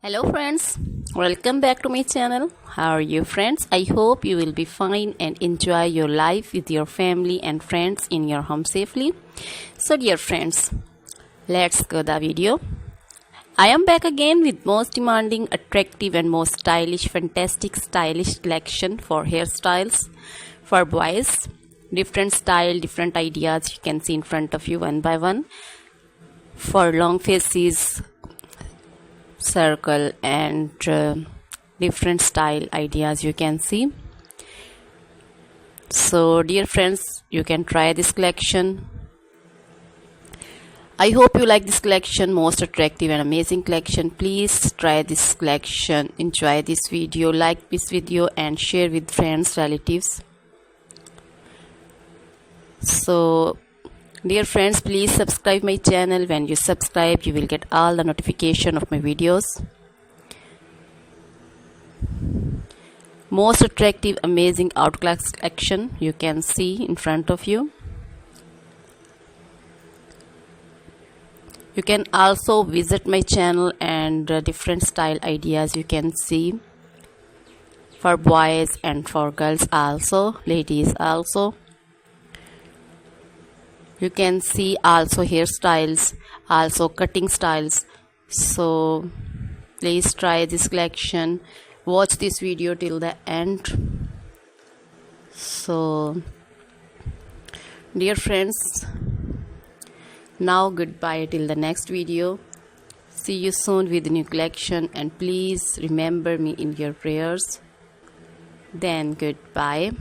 Hello friends, welcome back to my channel. How are you friends? I hope you will be fine and enjoy your life with your family and friends in your home safely. So dear friends, let's go the video. I am back again with most demanding, attractive and most stylish, fantastic stylish collection for hairstyles for boys. Different style, different ideas you can see in front of you one by one. For long faces, circle and different style ideas you can see. So dear friends, you can try this collection. I hope you like this collection, most attractive and amazing collection. Please try this collection, enjoy this video, like this video and share with friends, relatives. So dear friends, please subscribe my channel. When you subscribe, you will get all the notification of my videos. Most attractive, amazing outclass collection you can see in front of you. You can also visit my channel and different style ideas you can see for boys and for girls also, ladies also. You can see also hairstyles, also cutting styles. So please try this collection. Watch this video till the end. So dear friends, now goodbye till the next video. See you soon with a new collection and please remember me in your prayers. Then goodbye.